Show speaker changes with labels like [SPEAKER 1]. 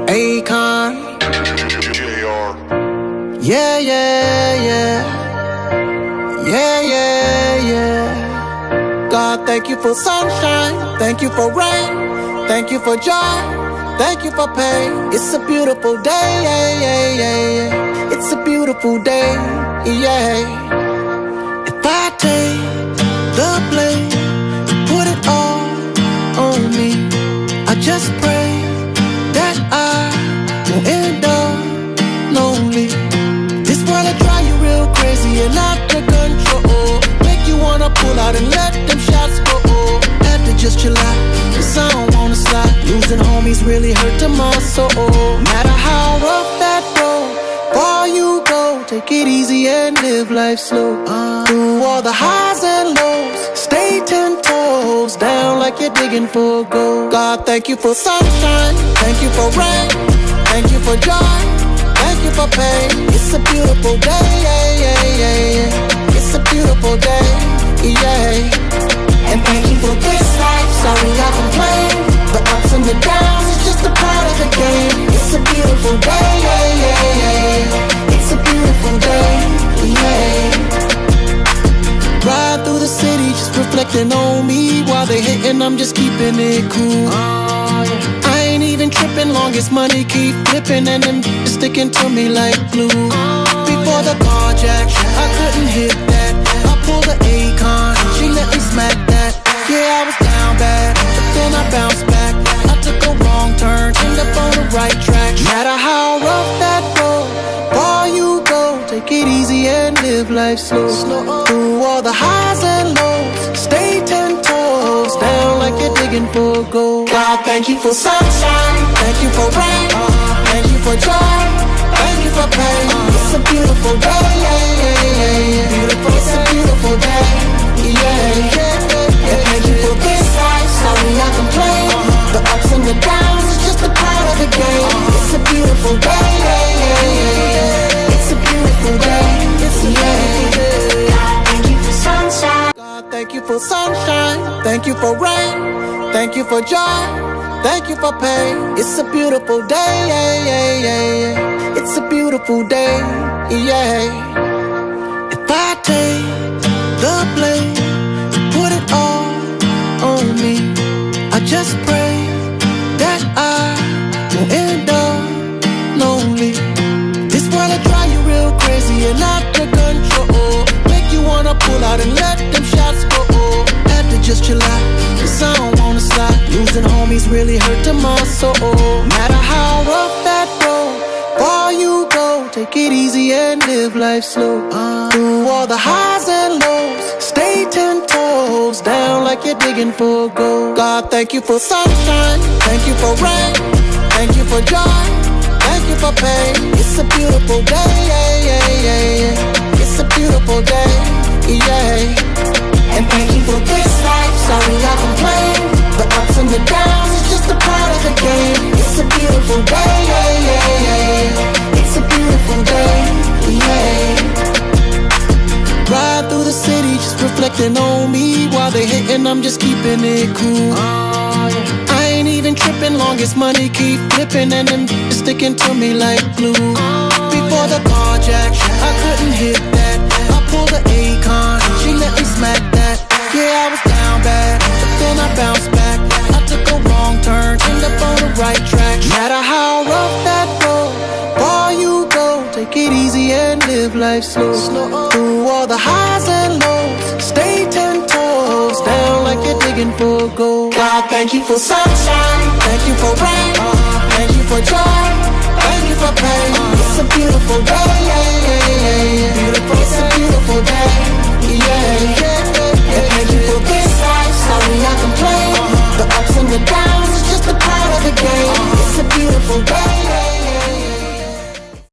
[SPEAKER 1] Akon. Yeah, yeah, yeah. Yeah, yeah, yeah. God, thank you for sunshine. Thank you for rain. Thank you for joy. Thank you for pain. It's a beautiful day. Yeah, yeah, yeah, yeah. It's a beautiful day. Yeah. If I take the blame, put it all on me. I just pray that I won't end up lonely. This world will drive you real crazy and out of control. Make you wanna pull out and let them shots go. Had to just chill out, 'cause I don't wanna slide. Losing homies really hurt to my soul. Matter how rough that road, far you go, take it easy and live life slow. Through all the highs and lows, stay 10 toes down like you're digging for gold. God, thank you for sunshine, thank you for rain, thank you for joy, thank you for pain. It's a beautiful day, yeah, yeah, yeah, yeah. It's a beautiful day, yeah. And thank you for this life, sorry I complain. The ups and the downs is just a part of the game. It's a beautiful day, yeah, yeah, yeah. It's a beautiful day, yeah. Ride through the city, just reflecting on me. While they hating, I'm just keeping it cool. I ain't even tripping, long as money keep flipping and them sticking to me like glue. Before the carjack, I couldn't hit that. I pulled the Akon, she let me smack that. Yeah, I was down bad, but then I bounced back. I took a wrong turn, ended up on the right track. Matter how rough that road, far you go, take it easy and live life slow. Through all the highs and lows, stay 10 toes down like you're digging for gold. God, thank you for sunshine, thank you for rain, thank you for joy, thank you for pain. It's a beautiful day, yeah, yeah, yeah. It's a beautiful day, yeah, yeah. And thank you for this life, sorry I complain. The ups and the downs is just a part of the game. It's a beautiful day, yeah, yeah, yeah. It's a beautiful day, yeah. Thank you for sunshine. God, thank you for sunshine, thank you for rain, thank you for joy, thank you for pain. It's a beautiful day, yeah, yeah, yeah, yeah. It's a beautiful day, yeah. If I take the blame, put it all on me. I just pray that I won't end up lonely. This world will drive you real crazy and out of control. Make you wanna pull out and let them shots go. Had to just chill out, 'cause I don't wanna slide. Losing homies really hurt to my soul. Matter how rough that road, far you go, take it easy and live life slow. Through all the highs and lows, stay 10 toes down like you're digging for gold. God, thank you for sunshine, thank you for rain, thank you for joy, thank you for pain. It's a beautiful day, yeah, yeah, yeah, yeah. It's a beautiful day, yeah. And thank you for this life, sorry I complain. The ups and the downs is just a part of the game. It's a beautiful day, yeah, yeah, yeah. It's a beautiful day, yeah. Ride through the city, just reflecting on me. While they hating, I'm just keeping it cool. I ain't even tripping, long as money keep flipping, and them sticking to me like glue. Before the carjack, I couldn't hit that. I pulled the Akon, she let me smack that. Yeah, I was down bad, but then I bounced back. I took a wrong turn, ended up on the right track. No matter how rough that road, far you go, take it easy and live life slow. Through all the highs and lows, stay 10 toes down like you're digging for gold. God, thank you for sunshine, thank you for rain, thank you for joy, thank you for pain. It's a beautiful day, yeah, yeah, yeah, yeah. Beautiful, it's a beautiful day, yeah, yeah. And thank you for this life, sorry I complain. The ups and the downs, it's just a part of the game. It's a beautiful day, yeah.